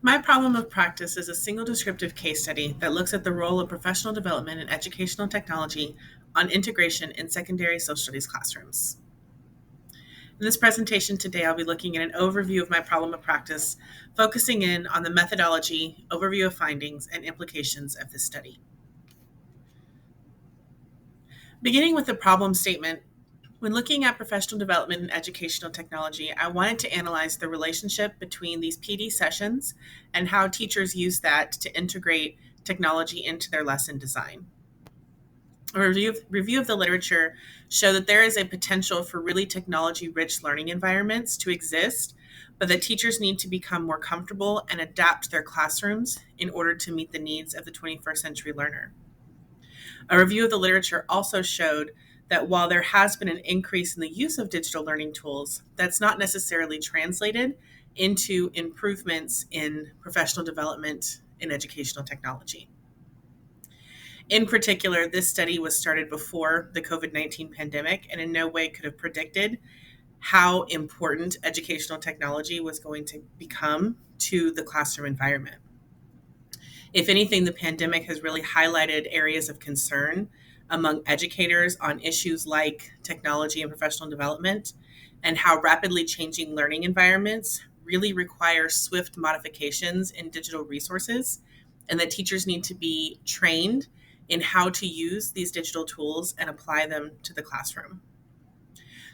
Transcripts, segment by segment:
My problem of practice is a single descriptive case study that looks at the role of professional development in educational technology on integration in secondary social studies classrooms. In this presentation today, I'll be looking at an overview of my problem of practice, focusing in on the methodology, overview of findings, and implications of this study. Beginning with the problem statement, when looking at professional development in educational technology, I wanted to analyze the relationship between these PD sessions and how teachers use that to integrate technology into their lesson design. A review of the literature show that there is a potential for really technology-rich learning environments to exist, but that teachers need to become more comfortable and adapt their classrooms in order to meet the needs of the 21st century learner. A review of the literature also showed that while there has been an increase in the use of digital learning tools, that's not necessarily translated into improvements in professional development in educational technology. In particular, this study was started before the COVID-19 pandemic and in no way could have predicted how important educational technology was going to become to the classroom environment. If anything, the pandemic has really highlighted areas of concern among educators on issues like technology and professional development and how rapidly changing learning environments really require swift modifications in digital resources, and that teachers need to be trained in how to use these digital tools and apply them to the classroom.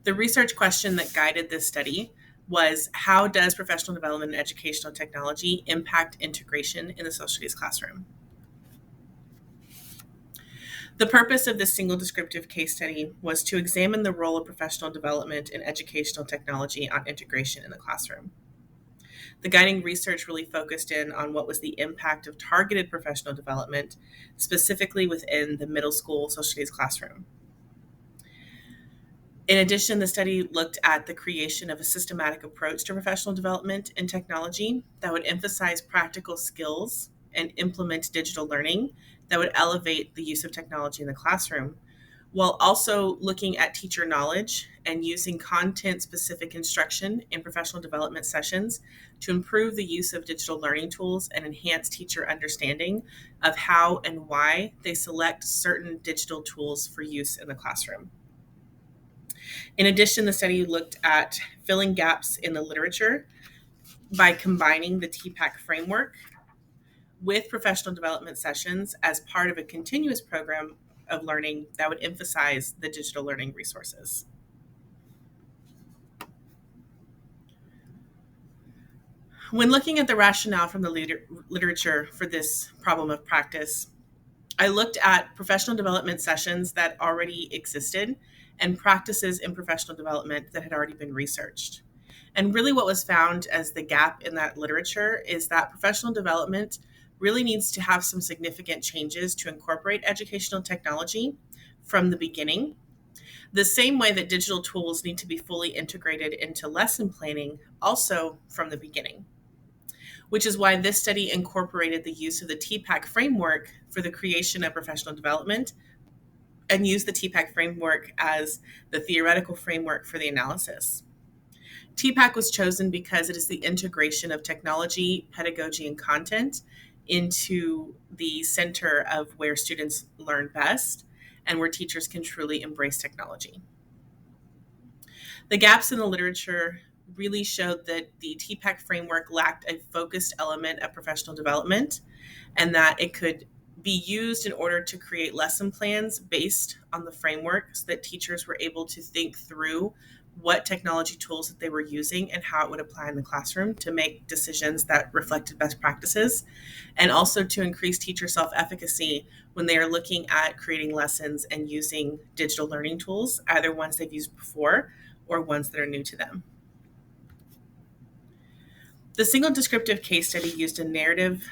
The research question that guided this study was, how does professional development in educational technology impact integration in the social studies classroom? The purpose of this single descriptive case study was to examine the role of professional development in educational technology on integration in the classroom. The guiding research really focused in on what was the impact of targeted professional development, specifically within the middle school social studies classroom. In addition, the study looked at the creation of a systematic approach to professional development in technology that would emphasize practical skills and implement digital learning that would elevate the use of technology in the classroom, while also looking at teacher knowledge and using content-specific instruction in professional development sessions to improve the use of digital learning tools and enhance teacher understanding of how and why they select certain digital tools for use in the classroom. In addition, the study looked at filling gaps in the literature by combining the TPAC framework with professional development sessions as part of a continuous program of learning that would emphasize the digital learning resources. When looking at the rationale from the literature for this problem of practice, I looked at professional development sessions that already existed and practices in professional development that had already been researched. And really, what was found as the gap in that literature is that professional development really needs to have some significant changes to incorporate educational technology from the beginning. The same way that digital tools need to be fully integrated into lesson planning, also from the beginning, which is why this study incorporated the use of the TPAC framework for the creation of professional development and used the TPAC framework as the theoretical framework for the analysis. TPAC was chosen because it is the integration of technology, pedagogy, and content into the center of where students learn best and where teachers can truly embrace technology. The gaps in the literature really showed that the TPAC framework lacked a focused element of professional development and that it could be used in order to create lesson plans based on the framework so that teachers were able to think through what technology tools that they were using and how it would apply in the classroom to make decisions that reflected best practices, and also to increase teacher self-efficacy when they are looking at creating lessons and using digital learning tools, either ones they've used before or ones that are new to them. The single descriptive case study used a narrative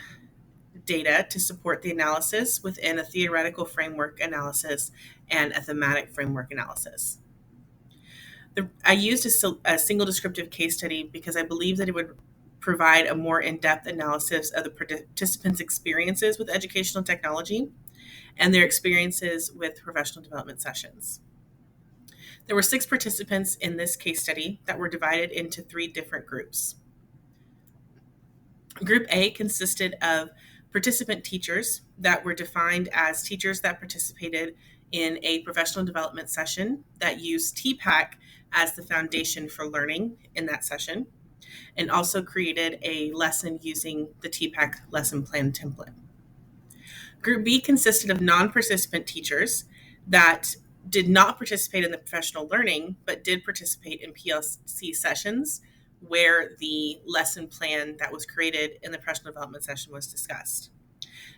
data to support the analysis within a theoretical framework analysis and a thematic framework analysis. I used a single descriptive case study because I believe that it would provide a more in-depth analysis of the participants' experiences with educational technology and their experiences with professional development sessions. There were 6 participants in this case study that were divided into 3 different groups. Group A consisted of participant teachers that were defined as teachers that participated in a professional development session that used TPAC as the foundation for learning in that session, and also created a lesson using the TPAC lesson plan template. Group B consisted of non-participant teachers that did not participate in the professional learning, but did participate in PLC sessions where the lesson plan that was created in the professional development session was discussed.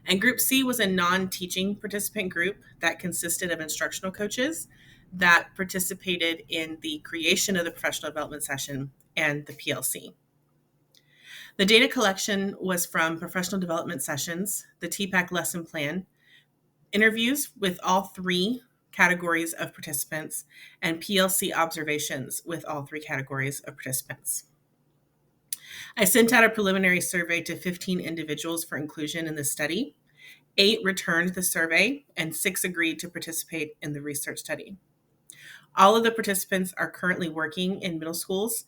And Group C was a non-teaching participant group that consisted of instructional coaches that participated in the creation of the professional development session and the PLC. The data collection was from professional development sessions, the TPAC lesson plan, interviews with all three categories of participants, and PLC observations with all three categories of participants. I sent out a preliminary survey to 15 individuals for inclusion in the study. 8 returned the survey, and 6 agreed to participate in the research study. All of the participants are currently working in middle schools,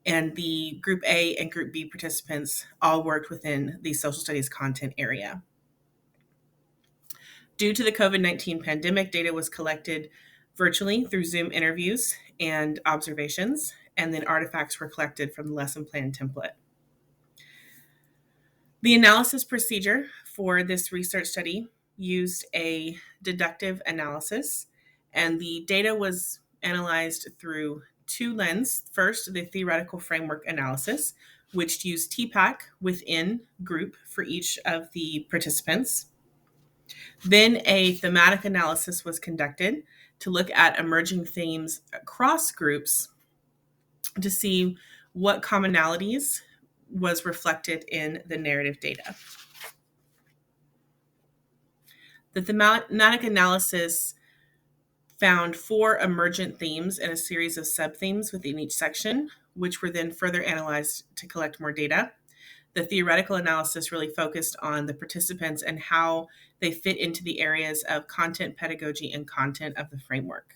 and the Group A and Group B participants all worked within the social studies content area. Due to the COVID-19 pandemic, data was collected virtually through Zoom interviews and observations, and then artifacts were collected from the lesson plan template. The analysis procedure for this research study used a deductive analysis, and the data was analyzed through 2 lenses. First, the theoretical framework analysis, which used TPAC within group for each of the participants. Then a thematic analysis was conducted to look at emerging themes across groups to see what commonalities was reflected in the narrative data. The thematic analysis found 4 emergent themes and a series of sub-themes within each section, which were then further analyzed to collect more data. The theoretical analysis really focused on the participants and how they fit into the areas of content, pedagogy, and content of the framework.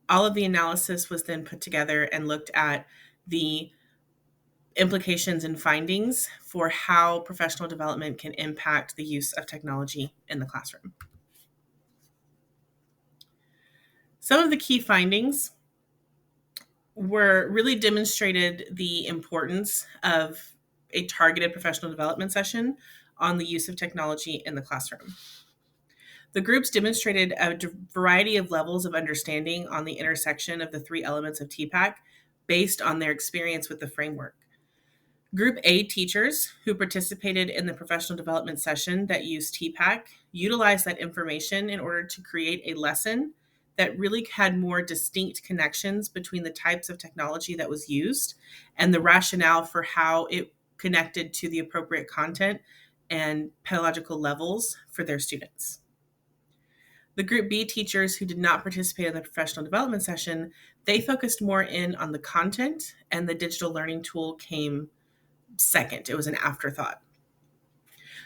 All of the analysis was then put together and looked at the implications and findings for how professional development can impact the use of technology in the classroom. Some of the key findings were really demonstrated the importance of a targeted professional development session on the use of technology in the classroom. The groups demonstrated a variety of levels of understanding on the intersection of the 3 elements of TPAC based on their experience with the framework. Group A teachers who participated in the professional development session that used TPAC utilized that information in order to create a lesson that really had more distinct connections between the types of technology that was used and the rationale for how it connected to the appropriate content and pedagogical levels for their students. The Group B teachers who did not participate in the professional development session, they focused more in on the content, and the digital learning tool came second. It was an afterthought.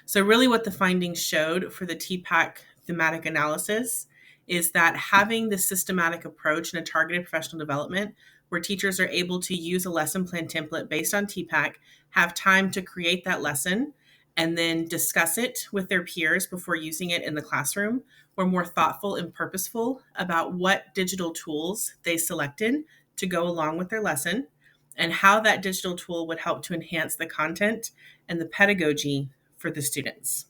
So really what the findings showed for the TPAC thematic analysis is that having this systematic approach and a targeted professional development where teachers are able to use a lesson plan template based on TPAC, have time to create that lesson, and then discuss it with their peers before using it in the classroom, were more thoughtful and purposeful about what digital tools they selected to go along with their lesson and how that digital tool would help to enhance the content and the pedagogy for the students.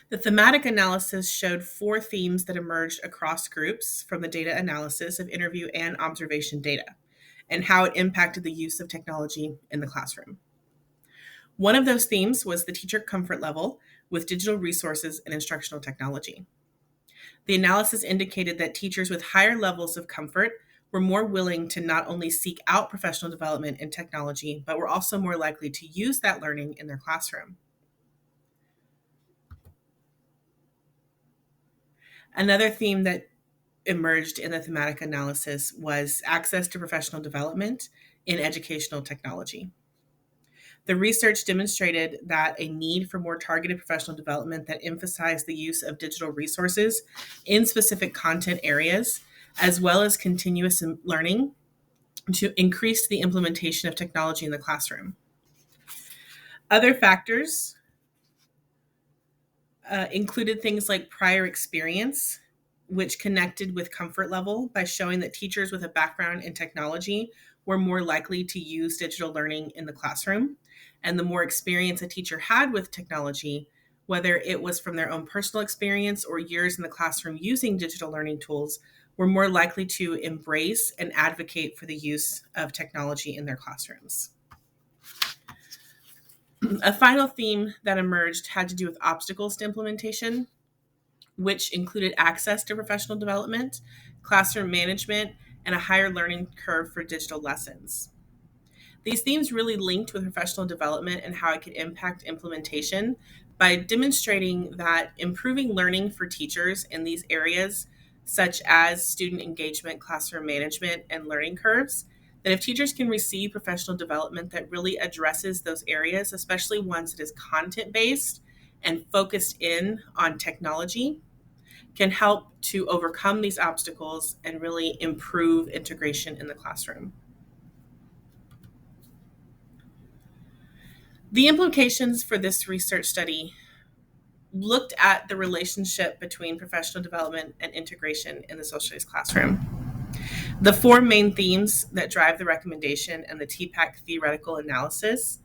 The thematic analysis showed 4 themes that emerged across groups from the data analysis of interview and observation data, and how it impacted the use of technology in the classroom. One of those themes was the teacher comfort level with digital resources and instructional technology. The analysis indicated that teachers with higher levels of comfort were more willing to not only seek out professional development in technology, but were also more likely to use that learning in their classroom. Another theme that emerged in the thematic analysis was access to professional development in educational technology. The research demonstrated that a need for more targeted professional development that emphasized the use of digital resources in specific content areas, as well as continuous learning, to increase the implementation of technology in the classroom. Other factors included things like prior experience, which connected with comfort level by showing that teachers with a background in technology were more likely to use digital learning in the classroom. And the more experience a teacher had with technology, whether it was from their own personal experience or years in the classroom using digital learning tools, were more likely to embrace and advocate for the use of technology in their classrooms. A final theme that emerged had to do with obstacles to implementation, which included access to professional development, classroom management, and a higher learning curve for digital lessons. These themes really linked with professional development and how it could impact implementation by demonstrating that improving learning for teachers in these areas, such as student engagement, classroom management, and learning curves, that if teachers can receive professional development that really addresses those areas, especially ones that is content-based and focused in on technology, can help to overcome these obstacles and really improve integration in the classroom. The implications for this research study looked at the relationship between professional development and integration in the social studies classroom. The four main themes that drive the recommendation and the TPAC theoretical analysis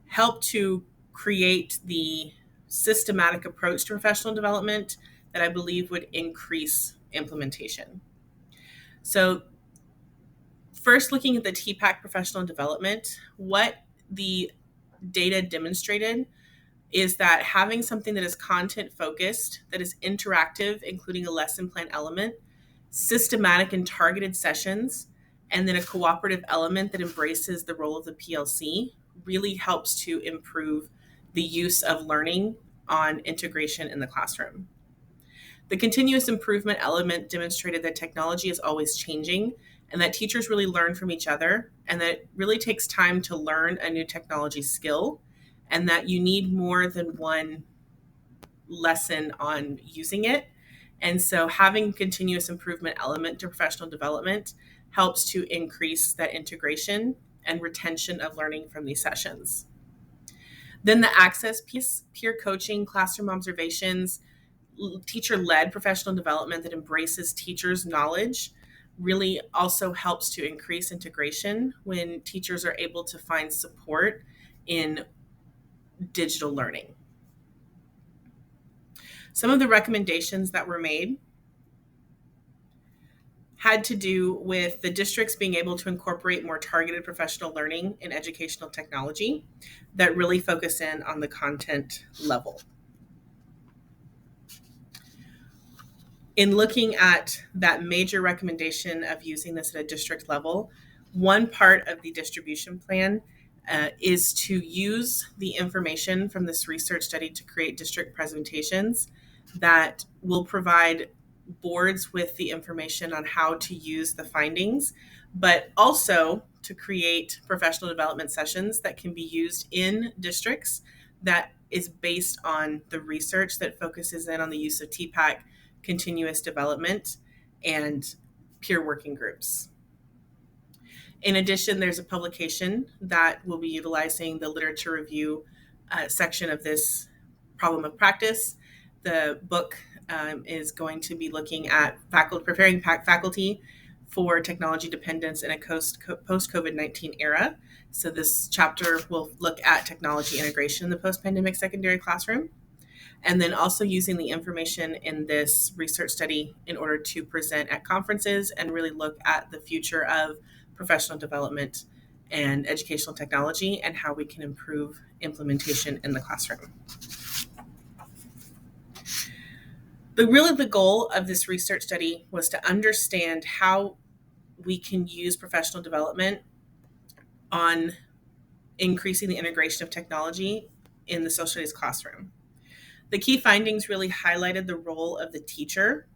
help to create the systematic approach to professional development that I believe would increase implementation. So first, looking at the TPAC professional development, what the data demonstrated is that having something that is content focused, that is interactive, including a lesson plan element, systematic and targeted sessions, and then a cooperative element that embraces the role of the PLC really helps to improve the use of learning on integration in the classroom. The continuous improvement element demonstrated that technology is always changing and that teachers really learn from each other, and that it really takes time to learn a new technology skill, and that you need more than one lesson on using it. And so having continuous improvement element to professional development helps to increase that integration and retention of learning from these sessions. Then the access piece, peer coaching, classroom observations, teacher-led professional development that embraces teachers' knowledge really also helps to increase integration when teachers are able to find support in digital learning. Some of the recommendations that were made had to do with the districts being able to incorporate more targeted professional learning in educational technology that really focus in on the content level. In looking at that major recommendation of using this at a district level, one part of the distribution plan is to use the information from this research study to create district presentations that will provide boards with the information on how to use the findings, but also to create professional development sessions that can be used in districts that is based on the research that focuses in on the use of TPAC, continuous development, and peer working groups. In addition, there's a publication that will be utilizing the literature review section of this problem of practice. The book is going to be looking at preparing faculty for technology dependence in a post-COVID-19 era. So this chapter will look at technology integration in the post-pandemic secondary classroom, and then also using the information in this research study in order to present at conferences and really look at the future of professional development and educational technology and how we can improve implementation in the classroom. The goal of this research study was to understand how we can use professional development on increasing the integration of technology in the social studies classroom. The key findings really highlighted the role of the teacher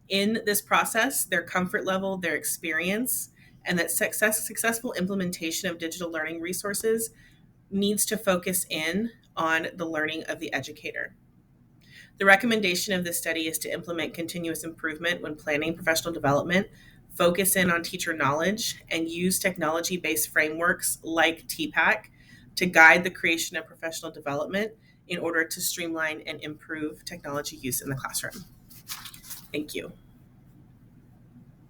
in this process, their comfort level, their experience, and that successful implementation of digital learning resources needs to focus in on the learning of the educator. The recommendation of this study is to implement continuous improvement when planning professional development focus in on teacher knowledge, and use technology-based frameworks like TPAC to guide the creation of professional development in order to streamline and improve technology use in the classroom. Thank you.